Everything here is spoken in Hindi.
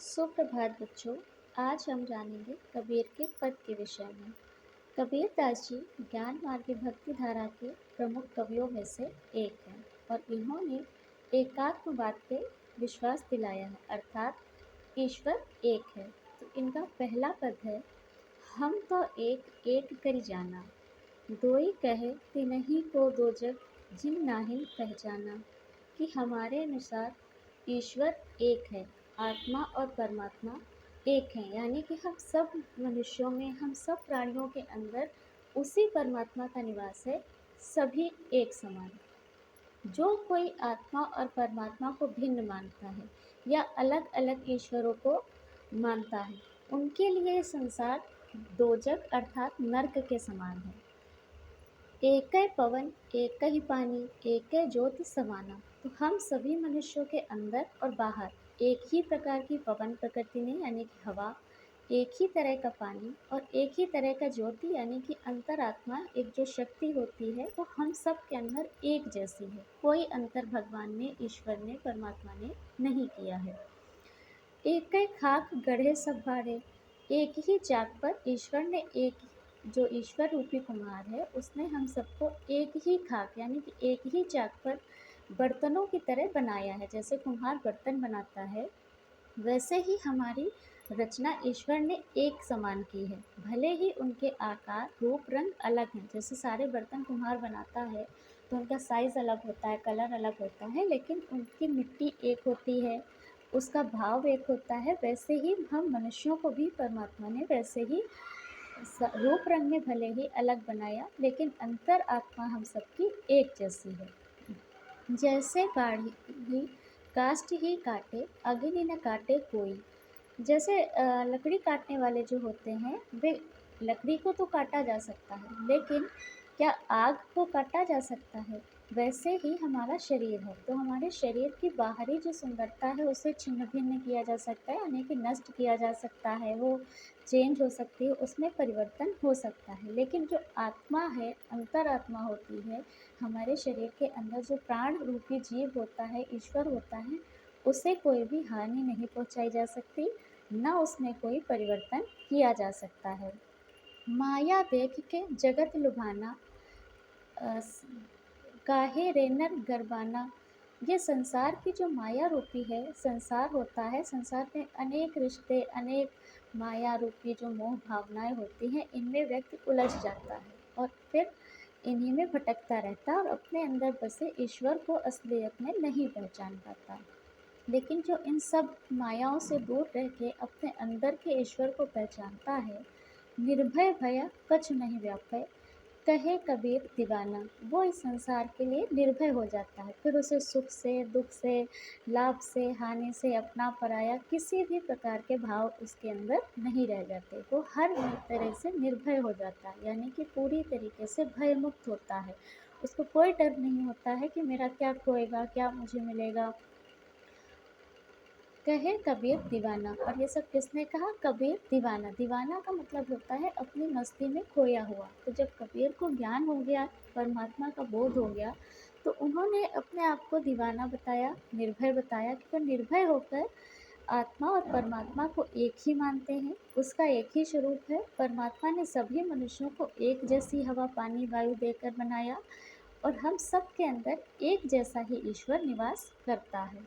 सुप्रभात बच्चों। आज हम जानेंगे कबीर के पद के विषय में। कबीर दास जी ज्ञान मार्ग भक्ति धारा के प्रमुख कवियों में से एक हैं और इन्होंने एकात्मवाद पे विश्वास दिलाया है, अर्थात ईश्वर एक है। तो इनका पहला पद है, हम तो एक एक करि जाना, दोई कहे तिनहि को दो जग, जिन नाहिन पहचाना। कि हमारे अनुसार ईश्वर एक है, आत्मा और परमात्मा एक हैं, यानी कि हम सब मनुष्यों में, हम सब प्राणियों के अंदर उसी परमात्मा का निवास है, सभी एक समान। जो कोई आत्मा और परमात्मा को भिन्न मानता है या अलग अलग ईश्वरों को मानता है, उनके लिए संसार दोजक अर्थात नर्क के समान है। एकै पवन एकै पानी एकै ज्योति समाना। तो हम सभी मनुष्यों के अंदर और बाहर एक ही प्रकार की पवन प्रकृति में यानी कि हवा, एक ही तरह का पानी और एक ही तरह का ज्योति यानी कि अंतरात्मा, एक जो शक्ति होती है वो हम सब के अंदर एक जैसी है। कोई अंतर भगवान ने, ईश्वर ने, परमात्मा ने नहीं किया है। एकै खाक गढ़े सब भारे। एक ही चाक पर ईश्वर ने, एक जो ईश्वर रूपी कुम्हार है उसने हम सबको एक ही खाक यानी कि एक ही चाक पर बर्तनों की तरह बनाया है। जैसे कुम्हार बर्तन बनाता है, वैसे ही हमारी रचना ईश्वर ने एक समान की है। भले ही उनके आकार, रूप, रंग अलग हैं। जैसे सारे बर्तन कुम्हार बनाता है तो उनका साइज़ अलग होता है, कलर अलग होता है, लेकिन उनकी मिट्टी एक होती है, उसका भाव एक होता है। वैसे ही हम मनुष्यों को भी परमात्मा ने वैसे ही रूप रंग में भले ही अलग बनाया, लेकिन अंतर आत्मा हम सबकी एक जैसी है। जैसे बाढ़ी काष्ठ ही काटे, अग्नि न काटे कोई। जैसे लकड़ी काटने वाले जो होते हैं, वे लकड़ी को तो काटा जा सकता है, लेकिन क्या आग को काटा जा सकता है? वैसे ही हमारा शरीर है, तो हमारे शरीर की बाहरी जो सुंदरता है उसे छिन्न भिन्न किया जा सकता है, यानी कि नष्ट किया जा सकता है, वो चेंज हो सकती है, उसमें परिवर्तन हो सकता है। लेकिन जो आत्मा है, अंतरात्मा होती है, हमारे शरीर के अंदर जो प्राण रूपी जीव होता है, ईश्वर होता है, उसे कोई भी हानि नहीं पहुंचाई जा सकती, न उसमें कोई परिवर्तन किया जा सकता है। माया देख के जगत लुभाना, काहे रे नर गरबाना। ये संसार की जो माया रूपी है, संसार होता है, संसार में अनेक रिश्ते, अनेक माया रूपी जो मोह भावनाएं होती हैं, इनमें व्यक्ति उलझ जाता है और फिर इन्हीं में भटकता रहता है और अपने अंदर बसे ईश्वर को असलियत में नहीं पहचान पाता। लेकिन जो इन सब मायाओं से दूर रह के अपने अंदर के ईश्वर को पहचानता है, निर्भय भय कछु नहीं व्यापय, कहे कबीर दीवाना। वो इस संसार के लिए निर्भय हो जाता है, फिर उसे सुख से, दुख से, लाभ से, हानि से, अपना पराया किसी भी प्रकार के भाव उसके अंदर नहीं रह जाते। वो हर तरह से निर्भय हो जाता है, यानी कि पूरी तरीके से भयमुक्त होता है। उसको कोई डर नहीं होता है कि मेरा क्या खोएगा, क्या मुझे मिलेगा। कहे कबीर दीवाना। और ये सब किसने कहा? कबीर दीवाना। दीवाना का मतलब होता है अपनी मस्ती में खोया हुआ। तो जब कबीर को ज्ञान हो गया, परमात्मा का बोध हो गया, तो उन्होंने अपने आप को दीवाना बताया, निर्भय बताया, कि वो निर्भय होकर आत्मा और परमात्मा को एक ही मानते हैं, उसका एक ही स्वरूप है। परमात्मा ने सभी मनुष्यों को एक जैसी हवा, पानी, वायु देकर बनाया और हम सब के अंदर एक जैसा ही ईश्वर निवास करता है।